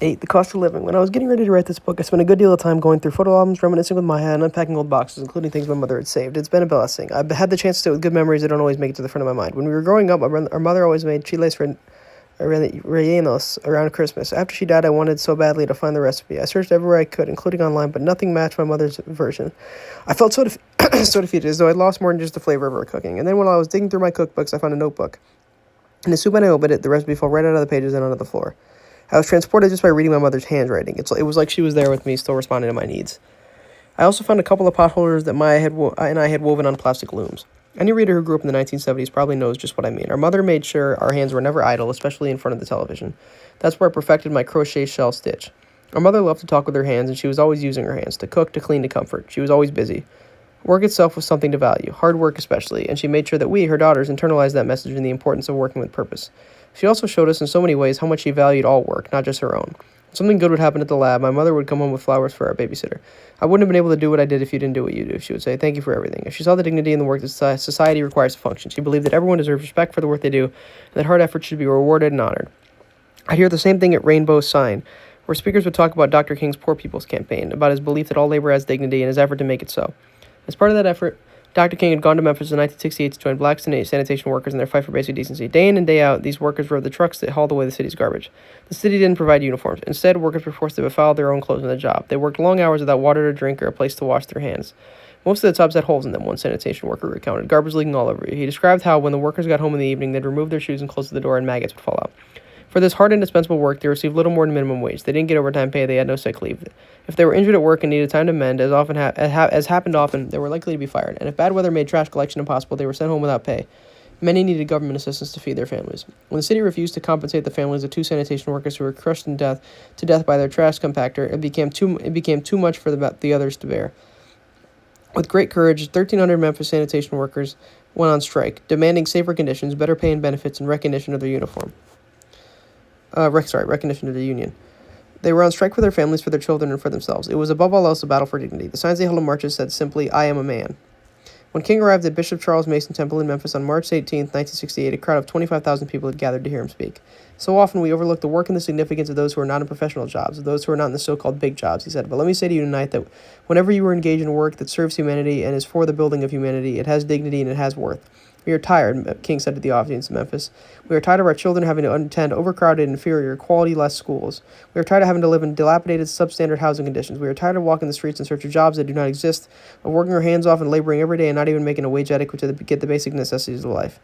8. The cost of living. When I was getting ready to write this book, I spent a good deal of time going through photo albums, reminiscing with Maya, and unpacking old boxes, including things my mother had saved. It's been a blessing. I've had the chance to sit with good memories that don't always make it to the front of my mind. When we were growing up, our mother always made chiles rellenos around Christmas. After she died, I wanted so badly to find the recipe. I searched everywhere I could, including online, but nothing matched my mother's version. I felt so defeated, as though I'd lost more than just the flavor of her cooking. And then when I was digging through my cookbooks, I found a notebook. And as soon as I opened it, the recipe fell right out of the pages and onto the floor. I was transported just by reading my mother's handwriting. It was like she was there with me, still responding to my needs. I also found a couple of potholders that Maya and I had woven on plastic looms. Any reader who grew up in the 1970s probably knows just what I mean. Our mother made sure our hands were never idle, especially in front of the television. That's where I perfected my crochet shell stitch. Our mother loved to talk with her hands, and she was always using her hands to cook, to clean, to comfort. She was always busy. Work itself was something to value, hard work especially, and she made sure that we, her daughters, internalized that message and the importance of working with purpose. She also showed us in so many ways how much she valued all work, not just her own. If something good would happen at the lab, my mother would come home with flowers for our babysitter. I wouldn't have been able to do what I did if you didn't do what you do, she would say. Thank you for everything. If she saw the dignity in the work that society requires to function, she believed that everyone deserves respect for the work they do, and that hard effort should be rewarded and honored. I'd hear the same thing at Rainbow Sign, where speakers would talk about Dr. King's Poor People's Campaign, about his belief that all labor has dignity and his effort to make it so. As part of that effort, Dr. King had gone to Memphis in 1968 to join black sanitation workers in their fight for basic decency. Day in and day out, these workers rode the trucks that hauled away the city's garbage. The city didn't provide uniforms. Instead, workers were forced to befoul their own clothes on the job. They worked long hours without water to drink or a place to wash their hands. Most of the tubs had holes in them, one sanitation worker recounted, garbage leaking all over. He described how, when the workers got home in the evening, they'd remove their shoes and close the door and maggots would fall out. For this hard, indispensable work, they received little more than minimum wage. They didn't get overtime pay. They had no sick leave. If they were injured at work and needed time to mend, as happened often, they were likely to be fired. And if bad weather made trash collection impossible, they were sent home without pay. Many needed government assistance to feed their families. When the city refused to compensate the families of 2 sanitation workers who were crushed to death by their trash compactor, it became too much for the others to bear. With great courage, 1,300 Memphis sanitation workers went on strike, demanding safer conditions, better pay and benefits, and recognition of their uniform. Recognition of the union. They were on strike for their families, for their children, and for themselves. It was above all else a battle for dignity. The signs they held in marches said simply, "I am a man." When King arrived at Bishop Charles Mason Temple in Memphis on March 18, 1968, a crowd of 25,000 people had gathered to hear him speak. So often we overlook the work and the significance of those who are not in professional jobs, of those who are not in the so-called big jobs, he said. But let me say to you tonight that whenever you are engaged in work that serves humanity and is for the building of humanity, it has dignity and it has worth. We are tired, King said to the audience in Memphis. We are tired of our children having to attend overcrowded, inferior, quality-less schools. We are tired of having to live in dilapidated, substandard housing conditions. We are tired of walking the streets in search of jobs that do not exist, of working our hands off and laboring every day and not even making a wage adequate to get the basic necessities of life.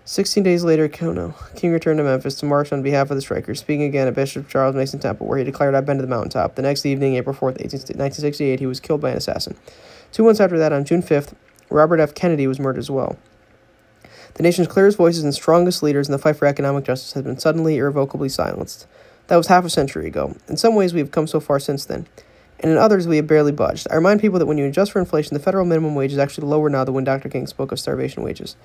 16 days later, King returned to Memphis to march on behalf of the strikers, speaking again at Bishop Charles Mason Temple, where he declared, "I've been to the mountaintop." The next evening, April 4th, 1968, he was killed by an assassin. 2 months after that, on June 5th, Robert F. Kennedy was murdered as well. The nation's clearest voices and strongest leaders in the fight for economic justice have been suddenly, irrevocably silenced. That was half a century ago. In some ways, we have come so far since then, and in others, we have barely budged. I remind people that when you adjust for inflation, the federal minimum wage is actually lower now than when Dr. King spoke of starvation wages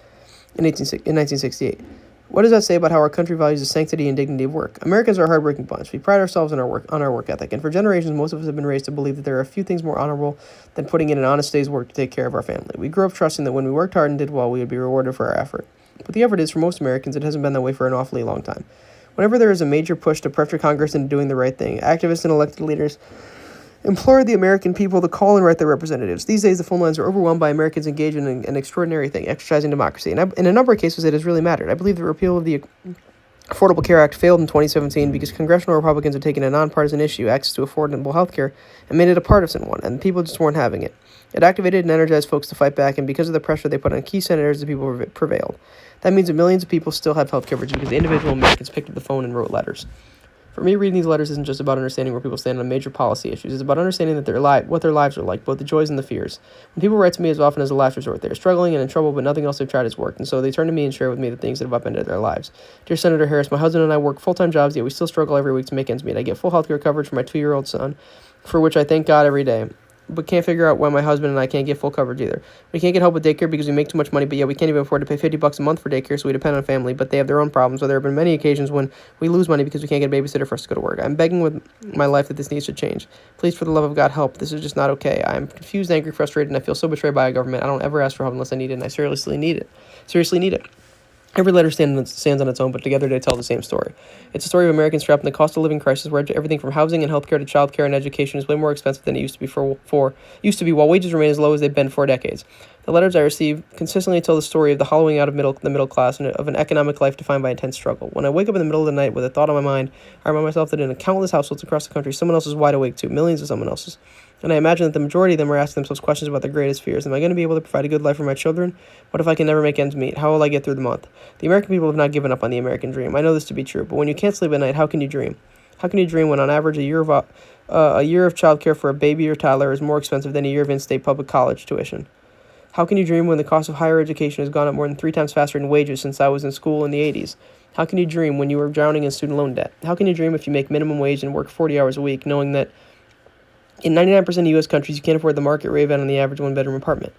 in 1968. What does that say about how our country values the sanctity and dignity of work? Americans are a hard-working bunch. We pride ourselves on our work ethic, and for generations, most of us have been raised to believe that there are a few things more honorable than putting in an honest day's work to take care of our family. We grew up trusting that when we worked hard and did well, we would be rewarded for our effort. But the effort is, for most Americans, it hasn't been that way for an awfully long time. Whenever there is a major push to pressure Congress into doing the right thing, activists and elected leaders implore the American people to call and write their representatives. These days, the phone lines are overwhelmed by Americans engaged in an extraordinary thing, exercising democracy. And in a number of cases, it has really mattered. I believe the repeal of the Affordable Care Act failed in 2017 because congressional Republicans had taken a nonpartisan issue, access to affordable health care, and made it a partisan one, and people just weren't having it. It activated and energized folks to fight back, and because of the pressure they put on key senators, the people prevailed. That means that millions of people still have health coverage because individual Americans picked up the phone and wrote letters. For me, reading these letters isn't just about understanding where people stand on major policy issues. It's about understanding that what their lives are like, both the joys and the fears. When people write to me as often as a last resort, they're struggling and in trouble, but nothing else they've tried has worked, and so they turn to me and share with me the things that have upended their lives. Dear Senator Harris, my husband and I work full-time jobs, yet we still struggle every week to make ends meet. I get full health care coverage for my 2-year-old son, for which I thank God every day, but can't figure out why my husband and I can't get full coverage either. We can't get help with daycare because we make too much money, but yet we can't even afford to pay $50 a month for daycare, so we depend on family, but they have their own problems. So there have been many occasions when we lose money because we can't get a babysitter for us to go to work. I'm begging with my life that this needs to change. Please, for the love of God, help. This is just not okay. I'm confused, angry, frustrated, and I feel so betrayed by a government. I don't ever ask for help unless I need it, and I seriously need it. Every letter stands on its own, but together they tell the same story. It's a story of Americans trapped in the cost of living crisis, where everything from housing and healthcare to childcare and education is way more expensive than it used to be, while wages remain as low as they've been for decades. The letters I receive consistently tell the story of the hollowing out of the middle class and of an economic life defined by intense struggle. When I wake up in the middle of the night with a thought on my mind, I remind myself that in countless households across the country, someone else is wide awake too, millions of someone else's. And I imagine that the majority of them are asking themselves questions about their greatest fears. Am I going to be able to provide a good life for my children? What if I can never make ends meet? How will I get through the month? The American people have not given up on the American dream. I know this to be true, but when you can't sleep at night, how can you dream? How can you dream when, on average, a year of child care for a baby or toddler is more expensive than a year of in-state public college tuition? How can you dream when the cost of higher education has gone up more than 3 times faster in wages since I was in school in the 80s? How can you dream when you are drowning in student loan debt? How can you dream if you make minimum wage and work 40 hours a week, knowing that in 99% of U.S. countries, you can't afford the market rate rent on the average one-bedroom apartment?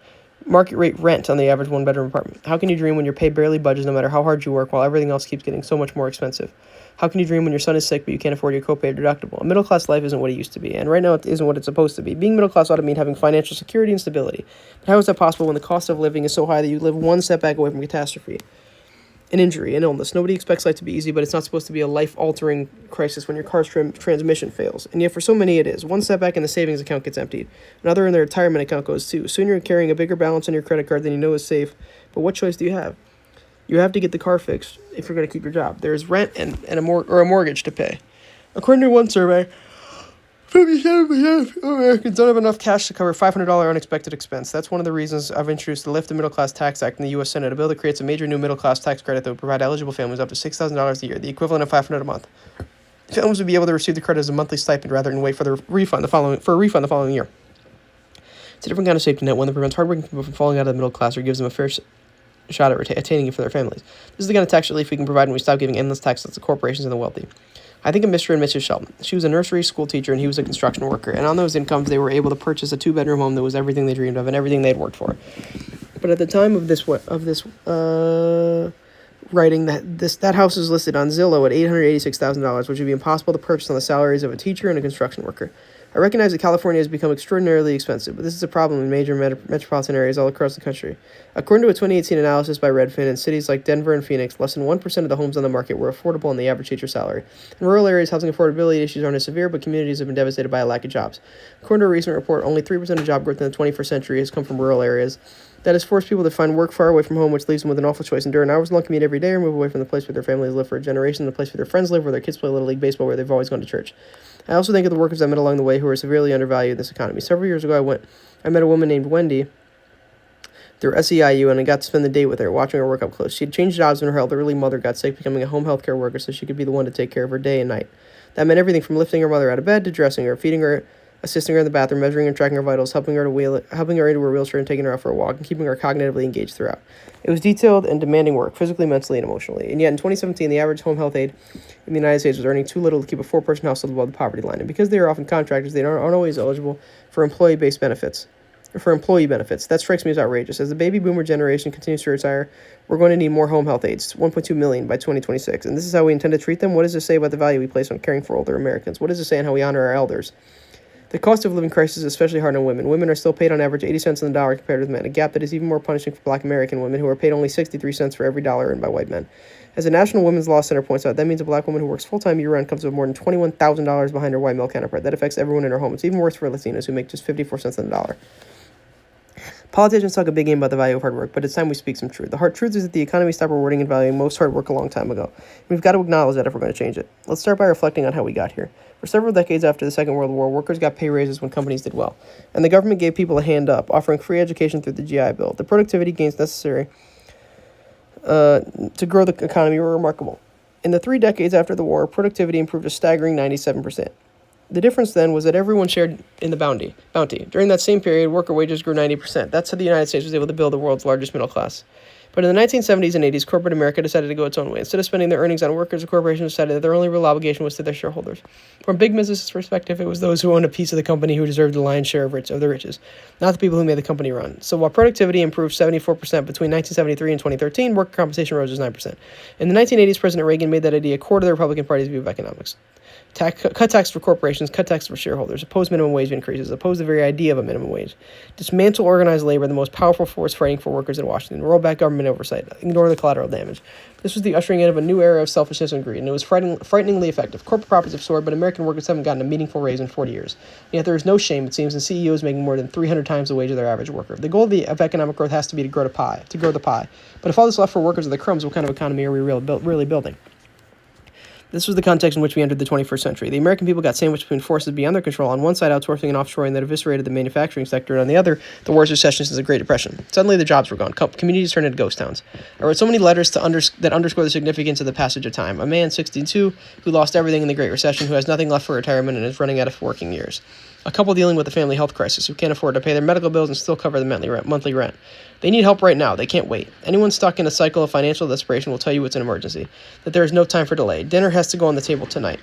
Market rate rent on the average one-bedroom apartment. How can you dream when your pay barely budges no matter how hard you work, while everything else keeps getting so much more expensive? How can you dream when your son is sick but you can't afford your copay or deductible? A middle-class life isn't what it used to be, and right now it isn't what it's supposed to be. Being middle-class ought to mean having financial security and stability. But how is that possible when the cost of living is so high that you live one setback away from catastrophe? An injury, an illness. Nobody expects life to be easy, but it's not supposed to be a life-altering crisis when your car's transmission fails. And yet for so many it is. One setback and the savings account gets emptied. Another and the retirement account goes too. Soon you're carrying a bigger balance on your credit card than you know is safe. But what choice do you have? You have to get the car fixed if you're going to keep your job. There's rent and a mortgage to pay. According to one survey, 57% of Americans don't have enough cash to cover $500 unexpected expense. That's one of the reasons I've introduced the Lift the Middle Class Tax Act in the U.S. Senate, a bill that creates a major new middle class tax credit that would provide eligible families up to $6,000 a year, the equivalent of $500 a month. Families would be able to receive the credit as a monthly stipend rather than wait for a refund the following year. It's a different kind of safety net, one that prevents hardworking people from falling out of the middle class or gives them a fair shot at attaining it for their families. This is the kind of tax relief we can provide when we stop giving endless taxes to corporations and the wealthy. I think of Mr. and Mrs. Shelton. She was a nursery school teacher and he was a construction worker. And on those incomes, they were able to purchase a 2-bedroom home that was everything they dreamed of and everything they'd worked for. But at the time of this writing, that house is listed on Zillow at $886,000, which would be impossible to purchase on the salaries of a teacher and a construction worker. I recognize that California has become extraordinarily expensive, but this is a problem in major metropolitan areas all across the country. According to a 2018 analysis by Redfin, in cities like Denver and Phoenix, less than 1% of the homes on the market were affordable on the average teacher salary. In rural areas, housing affordability issues aren't as severe, but communities have been devastated by a lack of jobs. According to a recent report, only 3% of job growth in the 21st century has come from rural areas. That has forced people to find work far away from home, which leaves them with an awful choice: endure an hours-long commute every day or move away from the place where their families live for a generation, the place where their friends live, where their kids play Little League Baseball, where they've always gone to church. I also think of the workers I met along the way who are severely undervalued in this economy. Several years ago, I met a woman named Wendy through SEIU, and I got to spend the day with her, watching her work up close. She had changed jobs when her elderly mother got sick, becoming a home health care worker so she could be the one to take care of her day and night. That meant everything from lifting her mother out of bed to dressing her, feeding her, assisting her in the bathroom, measuring and tracking her vitals, helping her into her wheelchair and taking her out for a walk, and keeping her cognitively engaged throughout. It was detailed and demanding work, physically, mentally, and emotionally. And yet in 2017, the average home health aide in the United States was earning too little to keep a 4-person household above the poverty line. And because they are often contractors, they aren't always eligible for employee benefits. That strikes me as outrageous. As the baby boomer generation continues to retire, we're going to need more home health aides, 1.2 million by 2026. And this is how we intend to treat them? What does this say about the value we place on caring for older Americans? What does it say on how we honor our elders? The cost of living crisis is especially hard on women. Women are still paid on average 80 cents on the dollar compared with men, a gap that is even more punishing for Black American women, who are paid only 63 cents for every dollar earned by white men. As the National Women's Law Center points out, that means a Black woman who works full-time year-round comes with more than $21,000 behind her white male counterpart. That affects everyone in her home. It's even worse for Latinos, who make just 54 cents on the dollar. Politicians talk a big game about the value of hard work, but it's time we speak some truth. The hard truth is that the economy stopped rewarding and valuing most hard work a long time ago. We've got to acknowledge that if we're going to change it. Let's start by reflecting on how we got here. For several decades after the Second World War, workers got pay raises when companies did well, and the government gave people a hand up, offering free education through the GI Bill. The productivity gains necessary to grow the economy were remarkable. In the 3 decades after the war, productivity improved a staggering 97%. The difference then was that everyone shared in the bounty. During that same period, worker wages grew 90%. That's how the United States was able to build the world's largest middle class. But in the 1970s and 80s, corporate America decided to go its own way. Instead of spending their earnings on workers, the corporations decided that their only real obligation was to their shareholders. From big business's perspective, it was those who owned a piece of the company who deserved the lion's share of the riches, not the people who made the company run. So while productivity improved 74% between 1973 and 2013, worker compensation rose just 9%. In the 1980s, President Reagan made that idea core to the Republican Party's view of economics. Cut tax for corporations, cut tax for shareholders, oppose minimum wage increases, oppose the very idea of a minimum wage, dismantle organized labor, the most powerful force fighting for workers in Washington, roll back government and oversight. Ignore the collateral damage. This was the ushering in of a new era of selfishness and greed, and it was frighteningly effective. Corporate profits have soared, but American workers haven't gotten a meaningful raise in 40 years. And yet there is no shame, it seems, in CEOs making more than 300 times the wage of their average worker. The goal of economic growth has to be to grow the pie. But if all that's left for workers are the crumbs, what kind of economy are we really building? This was the context in which we entered the 21st century. The American people got sandwiched between forces beyond their control. On one side, outsourcing and offshoring that eviscerated the manufacturing sector, and on the other, the worst recession since the Great Depression. Suddenly, the jobs were gone. Communities turned into ghost towns. I wrote so many letters that underscore the significance of the passage of time. A man, 62, who lost everything in the Great Recession, who has nothing left for retirement and is running out of working years. A couple dealing with a family health crisis who can't afford to pay their medical bills and still cover the monthly rent. They need help right now. They can't wait. Anyone stuck in a cycle of financial desperation will tell you it's an emergency, that there is no time for delay. Dinner has to go on the table tonight.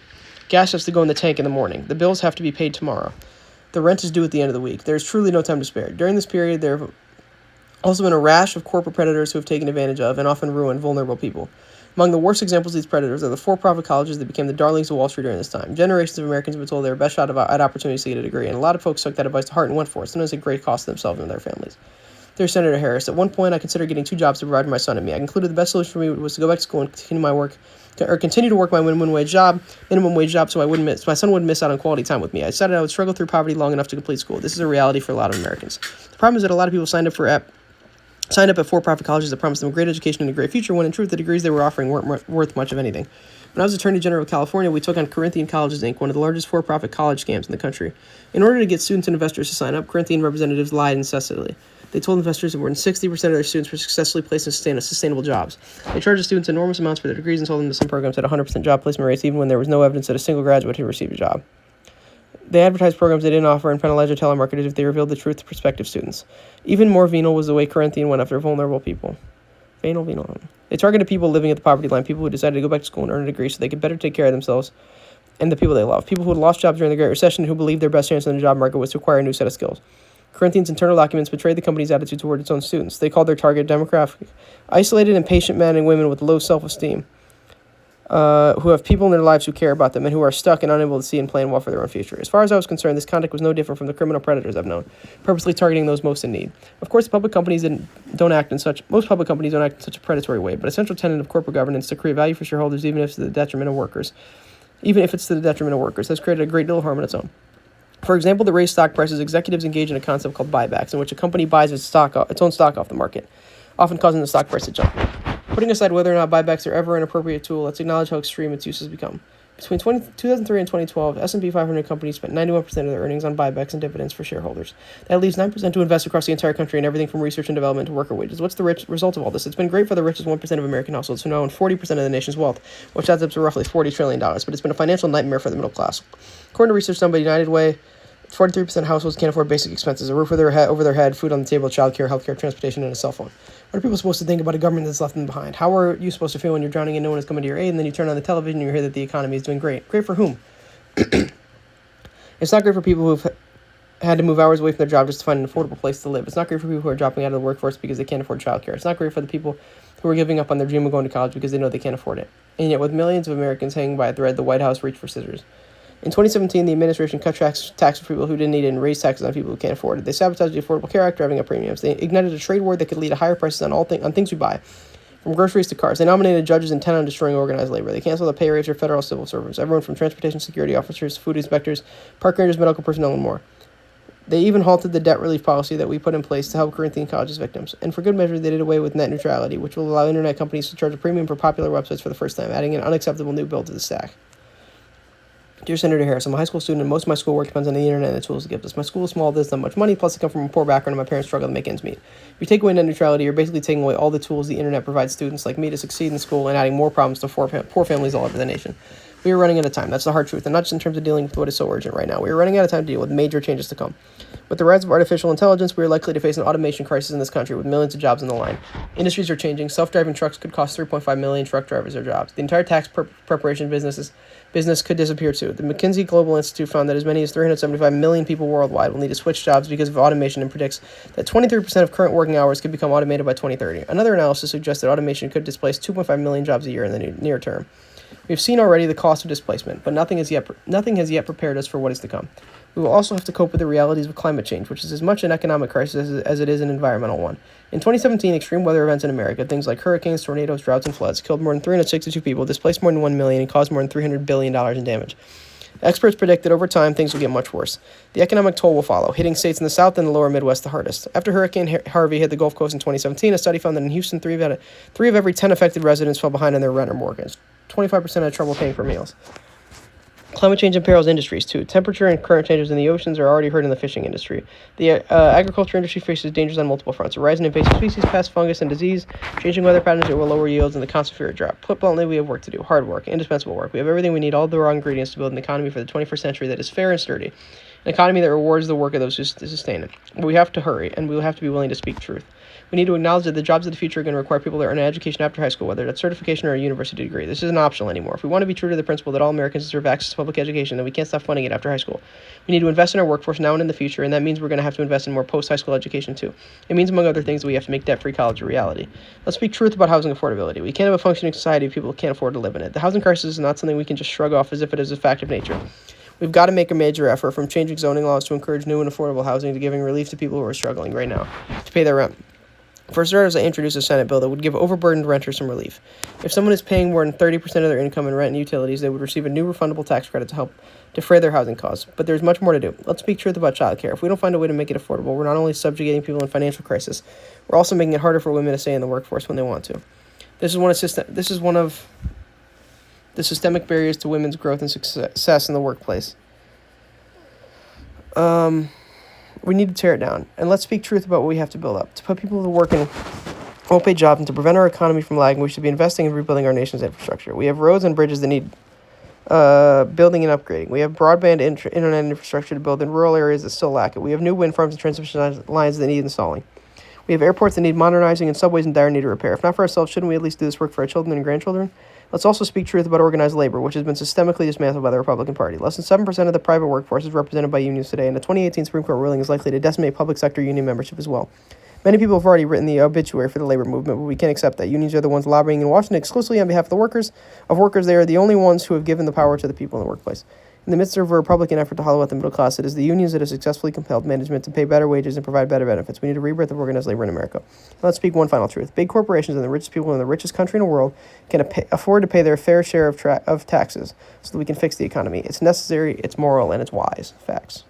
Gas has to go in the tank in the morning. The bills have to be paid tomorrow. The rent is due at the end of the week. There is truly no time to spare. During this period, there have also been a rash of corporate predators who have taken advantage of and often ruined vulnerable people. Among the worst examples of these predators are the for-profit colleges that became the darlings of Wall Street during this time. Generations of Americans have been told their best shot at opportunities to get a degree, and a lot of folks took that advice to heart and went for it, sometimes at great cost to themselves and their families. Dear Senator Harris, at one point I considered getting 2 jobs to provide for my son and me. I concluded the best solution for me was to go back to school and continue to work my minimum wage job, so my son wouldn't miss out on quality time with me. I decided I would struggle through poverty long enough to complete school. This is a reality for a lot of Americans. The problem is that a lot of people signed up at for-profit colleges that promised them a great education and a great future, when in truth the degrees they were offering weren't worth much of anything. When I was Attorney General of California, we took on Corinthian Colleges, Inc., one of the largest for-profit college scams in the country. In order to get students and investors to sign up, Corinthian representatives lied incessantly. They told investors that more than 60% of their students were successfully placed in sustainable jobs. They charged the students enormous amounts for their degrees and told them that some programs had 100% job placement rates, even when there was no evidence that a single graduate had received a job. They advertised programs they didn't offer and penalized their telemarketers if they revealed the truth to prospective students. Even more venal was the way Corinthian went after vulnerable people. Venal. They targeted people living at the poverty line, people who decided to go back to school and earn a degree so they could better take care of themselves and the people they love. People who had lost jobs during the Great Recession and who believed their best chance in the job market was to acquire a new set of skills. Corinthian's internal documents betrayed the company's attitude toward its own students. They called their target demographic isolated, impatient men and women with low self-esteem, who have people in their lives who care about them and who are stuck and unable to see and plan well for their own future. As far as I was concerned, this conduct was no different from the criminal predators I've known, purposely targeting those most in need. Of course, most public companies don't act in such a predatory way, but a central tenet of corporate governance to create value for shareholders, even if it's to the detriment of workers, has created a great deal of harm on its own. For example, to raise stock prices, executives engage in a concept called buybacks, in which a company buys its own stock off the market, often causing the stock price to jump. Putting aside whether or not buybacks are ever an appropriate tool, let's acknowledge how extreme its use has become. Between 2003 and 2012, S&P 500 companies spent 91% of their earnings on buybacks and dividends for shareholders. That leaves 9% to invest across the entire country in everything from research and development to worker wages. What's the result of all this? It's been great for the richest 1% of American households, who now own 40% of the nation's wealth, which adds up to roughly $40 trillion, but it's been a financial nightmare for the middle class. According to research done by United Way, 43% of households can't afford basic expenses: a roof over their head, food on the table, childcare, healthcare, transportation, and a cell phone. What are people supposed to think about a government that's left them behind? How are you supposed to feel when you're drowning and no one is coming to your aid, and then you turn on the television and you hear that the economy is doing great? Great for whom? It's not great for people who've had to move hours away from their job just to find an affordable place to live. It's not great for people who are dropping out of the workforce because they can't afford childcare. It's not great for the people who are giving up on their dream of going to college because they know they can't afford it. And yet, with millions of Americans hanging by a thread, the White House reached for scissors. In 2017, the administration cut tax for people who didn't need it and raised taxes on people who can't afford it. They sabotaged the Affordable Care Act, driving up premiums. They ignited a trade war that could lead to higher prices on things we buy, from groceries to cars. They nominated judges intent on destroying organized labor. They canceled the pay rates for federal civil servants, everyone from transportation security officers, food inspectors, park rangers, medical personnel, and more. They even halted the debt relief policy that we put in place to help Corinthian College's victims. And for good measure, they did away with net neutrality, which will allow internet companies to charge a premium for popular websites for the first time, adding an unacceptable new bill to the stack. Dear Senator Harris, I'm a high school student and most of my schoolwork depends on the internet and the tools it gives us. My school is small, there's not much money, plus I come from a poor background and my parents struggle to make ends meet. If you take away net neutrality, you're basically taking away all the tools the internet provides students like me to succeed in school and adding more problems to poor families all over the nation. We are running out of time. That's the hard truth, and not just in terms of dealing with what is so urgent right now. We are running out of time to deal with major changes to come. With the rise of artificial intelligence, we are likely to face an automation crisis in this country with millions of jobs on the line. Industries are changing. Self-driving trucks could cost 3.5 million truck drivers their jobs. The entire tax preparation business could disappear too. The McKinsey Global Institute found that as many as 375 million people worldwide will need to switch jobs because of automation and predicts that 23% of current working hours could become automated by 2030. Another analysis suggests that automation could displace 2.5 million jobs a year in the near term. We've seen already the cost of displacement, but nothing has yet prepared us for what is to come. We will also have to cope with the realities of climate change, which is as much an economic crisis as it is an environmental one. In 2017, extreme weather events in America, things like hurricanes, tornadoes, droughts, and floods, killed more than 362 people, displaced more than 1 million, and caused more than $300 billion in damage. Experts predict that over time, things will get much worse. The economic toll will follow, hitting states in the South and the lower Midwest the hardest. After Hurricane Harvey hit the Gulf Coast in 2017, a study found that in Houston, three of every 10 affected residents fell behind on their rent or mortgage. 25% had trouble paying for meals. Climate change imperils industries, too. Temperature and current changes in the oceans are already hurting the fishing industry. The agriculture industry faces dangers on multiple fronts. A rise in invasive species, pests, fungus, and disease, changing weather patterns that will lower yields, and the constant fear of drought. Put bluntly, we have work to do. Hard work, indispensable work. We have everything we need, all the raw ingredients to build an economy for the 21st century that is fair and sturdy. An economy that rewards the work of those who sustain it. But we have to hurry, and we will have to be willing to speak truth. We need to acknowledge that the jobs of the future are going to require people to earn an education after high school, whether that's certification or a university degree. This isn't optional anymore. If we want to be true to the principle that all Americans deserve access to public education, then we can't stop funding it after high school. We need to invest in our workforce now and in the future, and that means we're going to have to invest in more post-high school education too. It means, among other things, that we have to make debt-free college a reality. Let's speak truth about housing affordability. We can't have a functioning society if people can't afford to live in it. The housing crisis is not something we can just shrug off as if it is a fact of nature. We've got to make a major effort, from changing zoning laws to encourage new and affordable housing to giving relief to people who are struggling right now to pay their rent. For starters, I introduced a Senate bill that would give overburdened renters some relief. If someone is paying more than 30% of their income in rent and utilities, they would receive a new refundable tax credit to help defray their housing costs. But there's much more to do. Let's speak truth about childcare. If we don't find a way to make it affordable, we're not only subjugating people in financial crisis, we're also making it harder for women to stay in the workforce when they want to. This is one of the systemic barriers to women's growth and success in the workplace. We need to tear it down. And let's speak truth about what we have to build up. To put people to work in well-paid jobs and to prevent our economy from lagging, we should be investing in rebuilding our nation's infrastructure. We have roads and bridges that need building and upgrading. We have broadband internet infrastructure to build in rural areas that still lack it. We have new wind farms and transmission lines that need installing. We have airports that need modernizing and subways in dire need of repair. If not for ourselves, shouldn't we at least do this work for our children and grandchildren? Let's also speak truth about organized labor, which has been systemically dismantled by the Republican Party. Less than 7% of the private workforce is represented by unions today, and the 2018 Supreme Court ruling is likely to decimate public sector union membership as well. Many people have already written the obituary for the labor movement, but we can't accept that. Unions are the ones lobbying in Washington exclusively on behalf of the workers. They are the only ones who have given the power to the people in the workplace. In the midst of a Republican effort to hollow out the middle class, it is the unions that have successfully compelled management to pay better wages and provide better benefits. We need a rebirth of organized labor in America. Let's speak one final truth. Big corporations and the richest people in the richest country in the world can afford to pay their fair share of taxes so that we can fix the economy. It's necessary, it's moral, and it's wise. Facts.